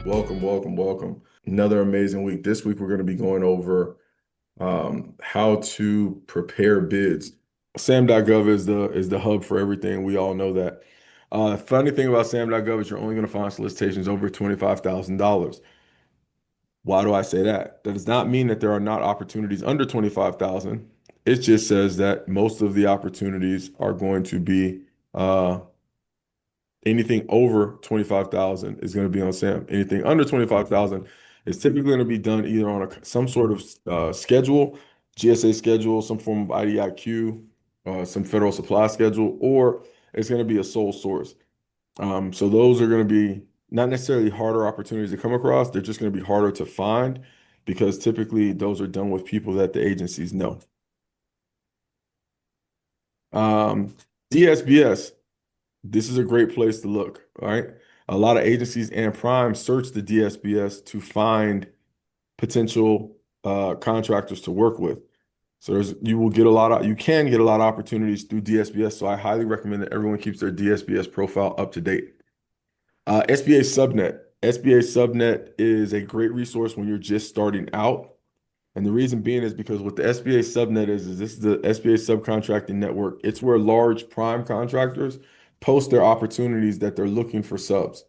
Welcome, welcome, welcome. Another amazing week. This week we're going to be going over how to prepare bids. SAM.gov is the hub for everything. We all know that. Funny thing about SAM.gov is you're only going to find solicitations over $25,000. Why do I say that? That does not mean that there are not opportunities under 25,000. It just says that most of the opportunities are going to be anything over 25,000 is going to be on SAM. Anything under 25,000 is typically going to be done either on some sort of schedule, GSA schedule, some form of IDIQ, some federal supply schedule, or it's going to be a sole source. So those are going to be not necessarily harder opportunities to come across. They're just going to be harder to find because typically those are done with people that the agencies know. Um, DSBS. This is a great place to look, all right? A lot of agencies and primes search the DSBS to find potential contractors to work with. So you can get a lot of opportunities through DSBS. So I highly recommend that everyone keeps their DSBS profile up to date. SBA Subnet. SBA Subnet is a great resource when you're just starting out. And the reason being is because what the SBA subnet is this is the SBA subcontracting network. It's where large prime contractors post their opportunities that they're looking for subs.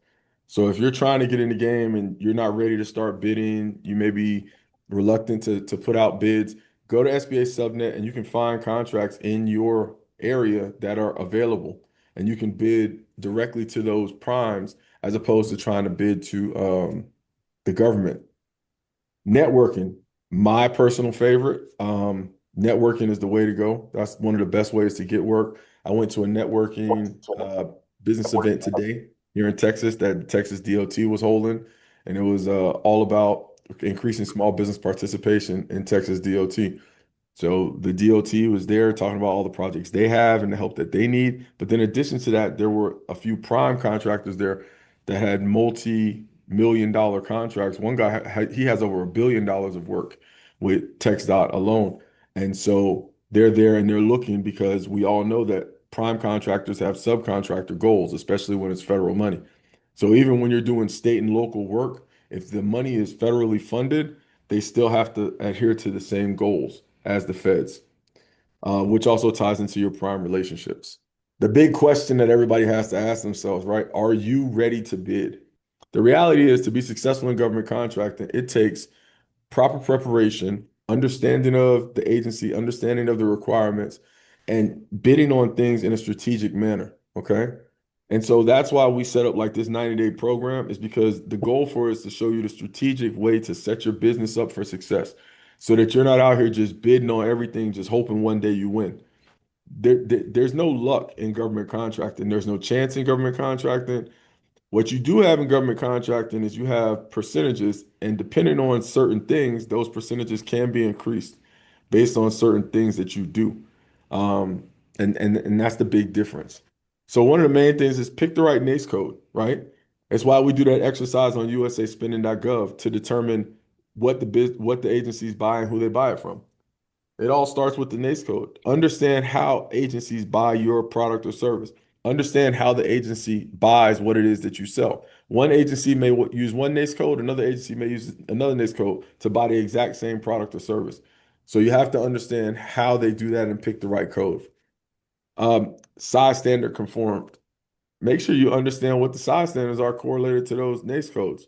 So if you're trying to get in the game and you're not ready to start bidding, you may be reluctant to put out bids, go to SBA subnet and you can find contracts in your area that are available. And you can bid directly to those primes as opposed to trying to bid to the government. Networking, my personal favorite. Networking is the way to go. That's one of the best ways to get work. I went to a networking business event today here in Texas that the Texas DOT was holding, and it was all about increasing small business participation in Texas DOT. So the DOT was there talking about all the projects they have and the help that they need. But then in addition to that, there were a few prime contractors there that had multi-million dollar contracts. One guy, he has over $1 billion of work with TxDOT alone. And so they're there and they're looking because we all know that prime contractors have subcontractor goals, especially when it's federal money. So even when you're doing state and local work, if the money is federally funded, they still have to adhere to the same goals as the feds, which also ties into your prime relationships. The big question that everybody has to ask themselves, right? Are you ready to bid? The reality is to be successful in government contracting, it takes proper preparation, understanding of the agency, understanding of the requirements, and bidding on things in a strategic manner. Okay. And so that's why we set up like this 90-day program is because the goal for it is to show you the strategic way to set your business up for success so that you're not out here just bidding on everything, just hoping one day you win. There's no luck in government contracting. There's no chance in government contracting. What you do have in government contracting is you have percentages, and depending on certain things, those percentages can be increased based on certain things that you do. Um, and that's the big difference. So one of the main things is pick the right NAICS code, right? That's why we do that exercise on usaspending.gov to determine what the agencies buy and who they buy it from. It all starts with the NAICS code. Understand how agencies buy your product or service. Understand how the agency buys what it is that you sell. One agency may use one NAICS code, another agency may use another NAICS code to buy the exact same product or service. So you have to understand how they do that and pick the right code. Size standard conformed. Make sure you understand what the size standards are correlated to those NAICS codes.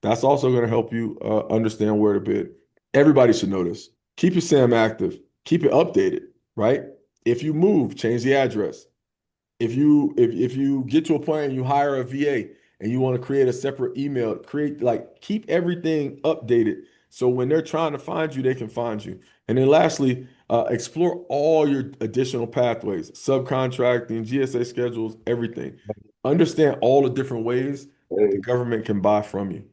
That's also going to help you understand where to bid. Everybody should know this. Keep your SAM active. Keep it updated, right? If you move, change the address. If you get to a point and you hire a VA and you want to create a separate email, keep everything updated so when they're trying to find you, they can find you. And then lastly, explore all your additional pathways, subcontracting, GSA schedules, everything. Understand all the different ways that the government can buy from you.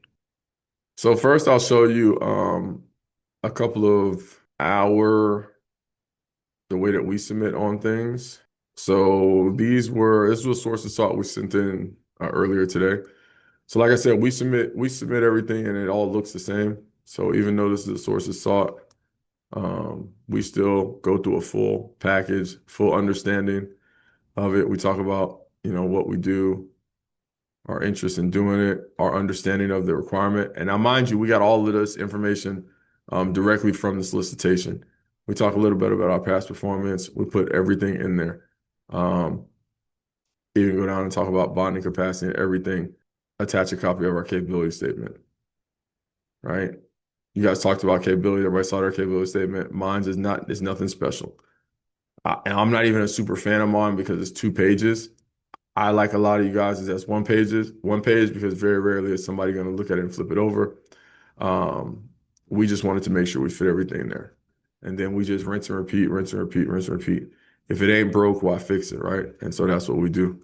So first I'll show you a couple of the way that we submit on things. So this was source of salt we sent in earlier today. So like I said, we submit everything and it all looks the same. So even though this is a source of salt, we still go through a full package, full understanding of it. We talk about, what we do, our interest in doing it, our understanding of the requirement. And now, mind you, we got all of this information directly from the solicitation. We talk a little bit about our past performance. We put everything in there. Even go down and talk about bonding capacity and everything. Attach a copy of our capability statement, right? You guys talked about capability. Everybody saw their capability statement. Mine's is not, it's nothing special. And I'm not even a super fan of mine because it's 2 pages. I like a lot of you guys is that's 1 page because very rarely is somebody going to look at it and flip it over. We just wanted to make sure we fit everything in there. And then we just rinse and repeat, rinse and repeat, rinse and repeat. If it ain't broke, why fix it, right? And so that's what we do.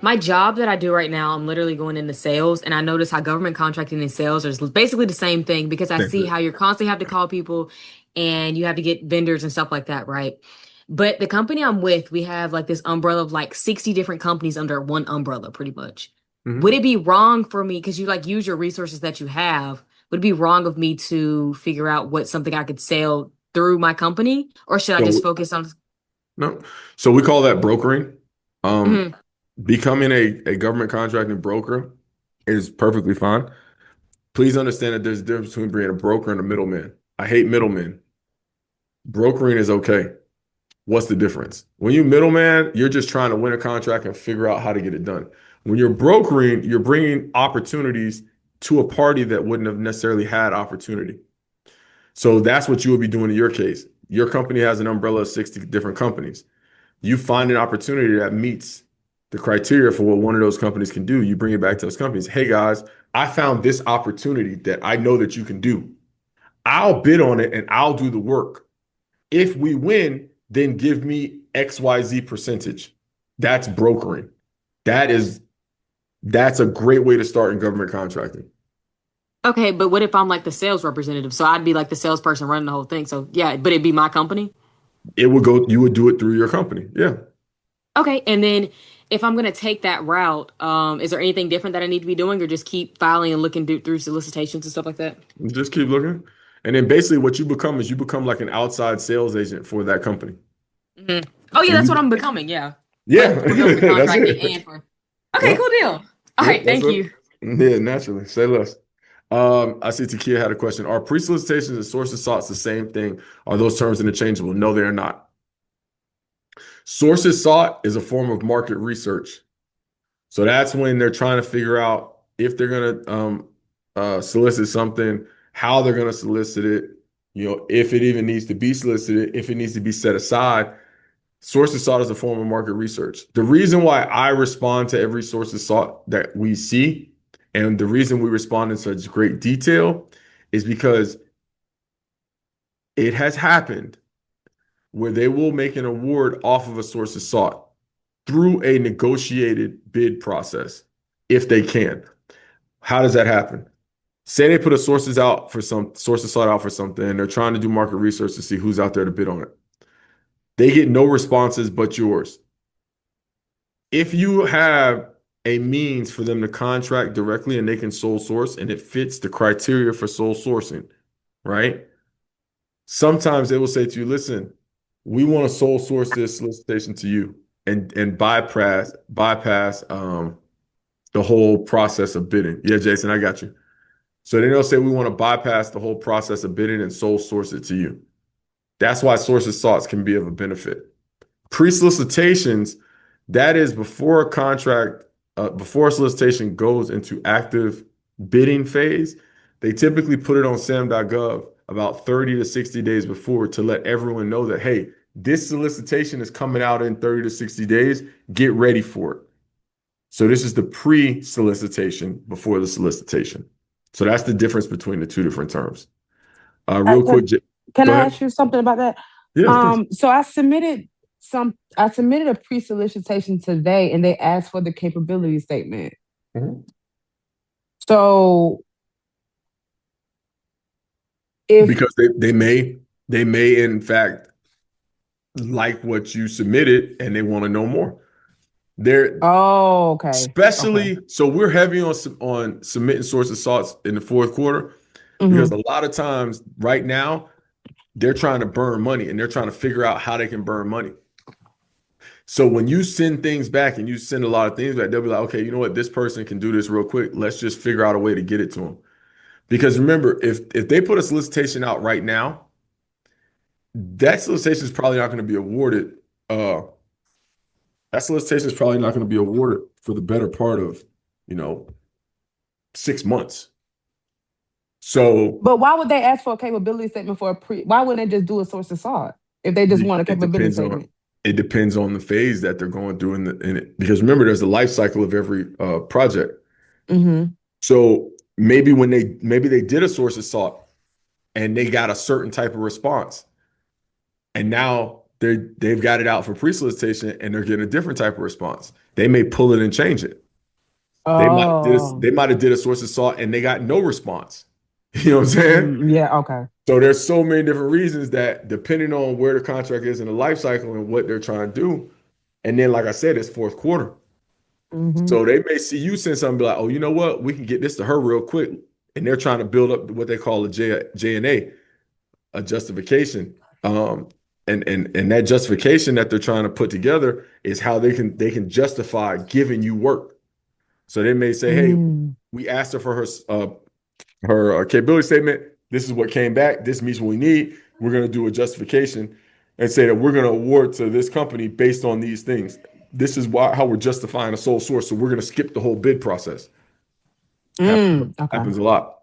My job that I do right now, I'm literally going into sales, and I notice how government contracting and sales are basically the same thing because I Same see thing. how you constantly have to call people and you have to get vendors and stuff like that, right? But the company I'm with, we have like this umbrella of like 60 different companies under one umbrella, pretty much. Would Mhm. it be wrong for me, because you like use your resources that you have, would it be wrong of me to figure out what something I could sell through my company, or should I just So focus on? no, so we call that brokering. Um, Mhm. Becoming a government contracting broker is perfectly fine. Please understand that there's a difference between being a broker and a middleman. I hate middlemen. Brokering is okay. What's the difference? When you middleman, you're just trying to win a contract and figure out how to get it done. When you're brokering, you're bringing opportunities to a party that wouldn't have necessarily had opportunity. So that's what you would be doing in your case. Your company has an umbrella of 60 different companies. You find an opportunity that meets the criteria for what one of those companies can do. You bring it back to those companies. Hey guys, I found this opportunity that I know that you can do. I'll bid on it and I'll do the work. If we win, then give me XYZ percentage. That's brokering. That is that's a great way to start in government contracting. Okay, but what if I'm like the sales representative? So I'd be like the salesperson running the whole thing. So yeah, but it'd be my company. You would do it through your company. Yeah. Okay, and then if I'm gonna take that route, is there anything different that I need to be doing, or just keep filing and looking through solicitations and stuff like that? Just keep looking. And then basically what you become is you become like an outside sales agent for that company. Hmm. Oh So yeah, that's what you I'm becoming. Yeah, yeah, for government that's contracting it. and for. Okay, Yep, cool deal. All yep, right, that's thank it. you. Yeah, naturally. Say less. I see Takia had a question. Are pre-solicitations and sources sought the same thing? Are those terms interchangeable? No, they are not. Sources sought is a form of market research. So that's when they're trying to figure out if they're going to solicit something, how they're going to solicit it, if it even needs to be solicited, if it needs to be set aside. Sources sought is a form of market research. The reason why I respond to every sources sought that we see, and the reason we respond in such great detail, is because it has happened where they will make an award off of a sources sought through a negotiated bid process if they can. How does that happen? Say they put a sources sought out for something, and they're trying to do market research to see who's out there to bid on it. They get no responses but yours. If you have a means for them to contract directly and they can sole source and it fits the criteria for sole sourcing, right? Sometimes they will say to you, listen, we want to sole source this solicitation to you and bypass the whole process of bidding. Yeah, Jason, I got you. So then they'll say we want to bypass the whole process of bidding and sole source it to you. That's why sources sought can be of a benefit. Pre-solicitations, that is before a contract, before a solicitation goes into active bidding phase. They typically put it on SAM.gov about 30 to 60 days before to let everyone know that, hey, this solicitation is coming out in 30 to 60 days. Get ready for it. So this is the pre-solicitation before the solicitation. So that's the difference between the two different terms. Real quick, Can, can go I ahead. ask you something about that? Yeah, of course. So I submitted a pre-solicitation today and they asked for the capability statement. Mhm. So if Because they may in fact like what you submitted and they want to know more. They're oh okay. Okay. especially so we're heavy on submitting sources salts in the fourth quarter because Hmm. a lot of times right now they're trying to burn money and they're trying to figure out how they can burn money. So when you send things back and you send a lot of things back, they'll be like, okay, you know what? This person can do this real quick. Let's just figure out a way to get it to them. Because remember, if they put a solicitation out right now, that solicitation is probably not going to be awarded. That solicitation is probably not going to be awarded for the better part of, you know, 6 months. So, But why would they ask for a capability statement for a pre? Why wouldn't they just do a source of salt if they just want a it capability depends on statement? it depends on the phase that they're going through in it. Because remember, there's a life cycle of every project. Mm-hmm. So maybe maybe they did a source of salt and they got a certain type of response, and now they've got it out for pre-solicitation and they're getting a different type of response. They may pull it and change it. Oh. They might have did a source of salt and they got no response. You know what I'm saying? Yeah. Okay. So there's so many different reasons that depending on where the contract is in the life cycle and what they're trying to do. And then, like I said, it's fourth quarter. Mm-hmm. So they may see you send something be like, oh, you know what? We can get this to her real quick. And they're trying to build up what they call a J&A, a justification. And that justification that they're trying to put together is how they can justify giving you work. So they may say, hey, Mm. we asked her for her capability statement. This is what came back. This meets what we need. We're going to do a justification and say that we're going to award to this company based on these things. This is how we're justifying a sole source. So we're going to skip the whole bid process. Okay. Happens a lot.